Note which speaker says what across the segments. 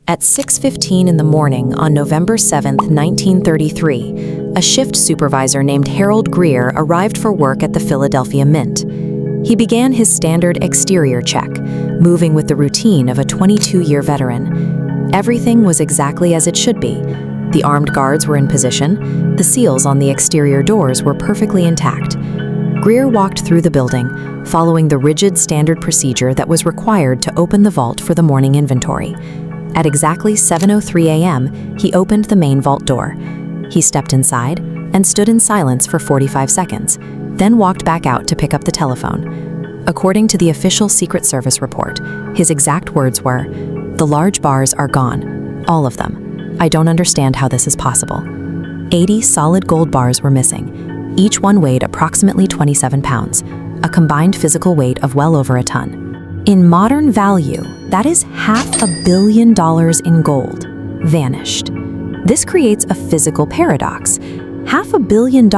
Speaker 1: At 6:15 in the morning on November 7, 1933, a shift supervisor named Harold Greer arrived for work at the Philadelphia Mint. He began his standard exterior check, moving with the routine of a 22-year veteran. Everything was exactly as it should be. The armed guards were in position. The seals on the exterior doors were perfectly intact. Greer walked through the building, following the rigid standard procedure that was required to open the vault for the morning inventory. At exactly 7:03 a.m., he opened the main vault door. He stepped inside and stood in silence for 45 seconds, then walked back out to pick up the telephone. According to the official Secret Service report, his exact words were, "The large bars are gone, all of them. I don't understand how this is possible." 80 solid gold bars were missing. Each one weighed approximately 27 pounds, a combined physical weight of well over a ton. In modern value, that is $500 million in gold, vanished. This creates a physical paradox. $500 million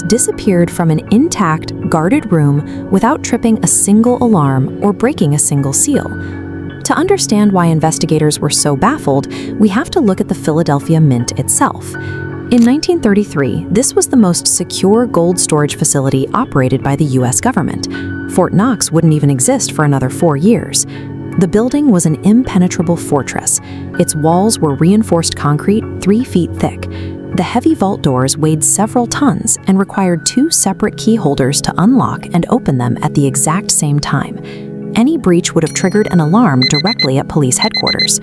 Speaker 1: disappeared from an intact, guarded room without tripping a single alarm or breaking a single seal. To understand why investigators were so baffled, we have to look at the Philadelphia Mint itself. In 1933, this was the most secure gold storage facility operated by the U.S. government. Fort Knox wouldn't even exist for another 4 years. The building was an impenetrable fortress. Its walls were reinforced concrete 3 feet thick. The heavy vault doors weighed several tons and required 2 separate key holders to unlock and open them at the exact same time. Any breach would have triggered an alarm directly at police headquarters.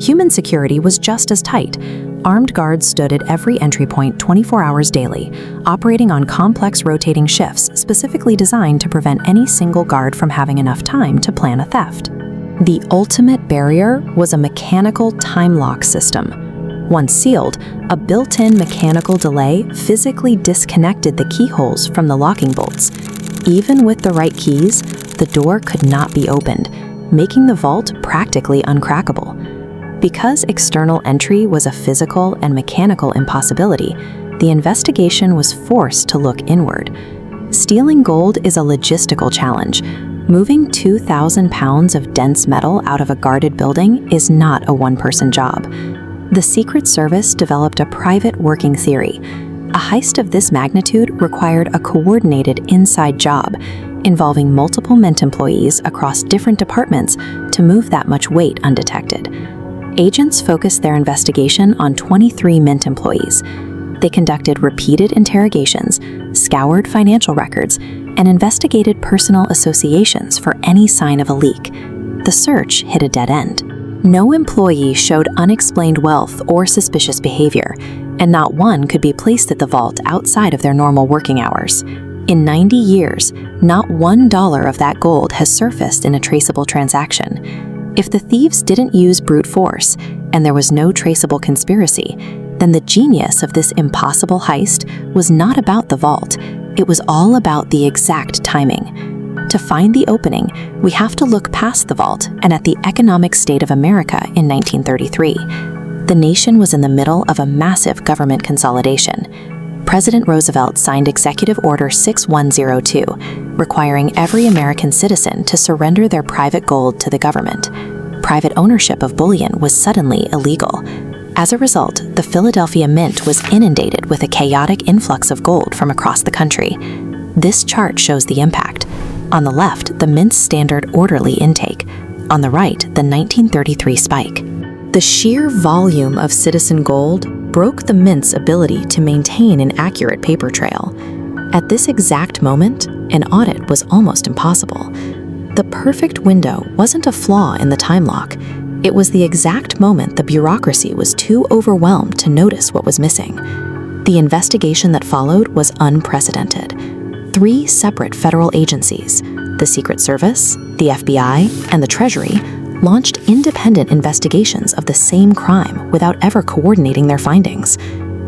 Speaker 1: Human security was just as tight. Armed guards stood at every entry point 24 hours daily, operating on complex rotating shifts specifically designed to prevent any single guard from having enough time to plan a theft. The ultimate barrier was a mechanical time lock system. Once sealed, a built-in mechanical delay physically disconnected the keyholes from the locking bolts. Even with the right keys, the door could not be opened, making the vault practically uncrackable. Because external entry was a physical and mechanical impossibility, the investigation was forced to look inward. Stealing gold is a logistical challenge. Moving 2,000 pounds of dense metal out of a guarded building is not a one-person job. The Secret Service developed a private working theory. A heist of this magnitude required a coordinated inside job, involving multiple Mint employees across different departments to move that much weight undetected. Agents focused their investigation on 23 Mint employees. They conducted repeated interrogations, scoured financial records, and investigated personal associations for any sign of a leak. The search hit a dead end. No employee showed unexplained wealth or suspicious behavior, and not one could be placed at the vault outside of their normal working hours. In 90 years, not $1 of that gold has surfaced in a traceable transaction. If the thieves didn't use brute force, and there was no traceable conspiracy, then the genius of this impossible heist was not about the vault. It was all about the exact timing. To find the opening, we have to look past the vault and at the economic state of America in 1933. The nation was in the middle of a massive government consolidation. President Roosevelt signed Executive Order 6102, requiring every American citizen to surrender their private gold to the government. Private ownership of bullion was suddenly illegal. As a result, the Philadelphia Mint was inundated with a chaotic influx of gold from across the country. This chart shows the impact. On the left, the Mint's standard orderly intake. On the right, the 1933 spike. The sheer volume of citizen gold broke the Mint's ability to maintain an accurate paper trail. At this exact moment, an audit was almost impossible. The perfect window wasn't a flaw in the time lock. It was the exact moment the bureaucracy was too overwhelmed to notice what was missing. The investigation that followed was unprecedented. 3 separate federal agencies, the Secret Service, the FBI, and the Treasury, launched independent investigations of the same crime without ever coordinating their findings.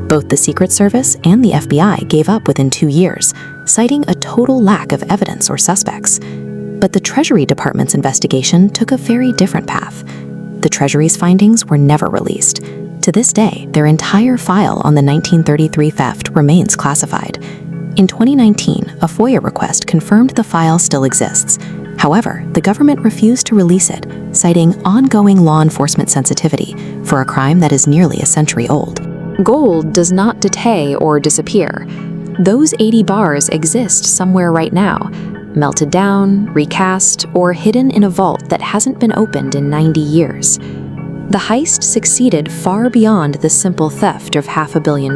Speaker 1: Both the Secret Service and the FBI gave up within 2 years, citing a total lack of evidence or suspects. But the Treasury Department's investigation took a very different path. The Treasury's findings were never released. To this day, their entire file on the 1933 theft remains classified. In 2019, a FOIA request confirmed the file still exists. However, the government refused to release it, citing ongoing law enforcement sensitivity for a crime that is nearly a century old. Gold does not decay or disappear. Those 80 bars exist somewhere right now, melted down, recast, or hidden in a vault that hasn't been opened in 90 years. The heist succeeded far beyond the simple theft of $500 million.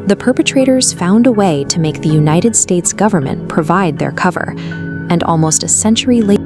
Speaker 1: The perpetrators found a way to make the United States government provide their cover, and almost a century later,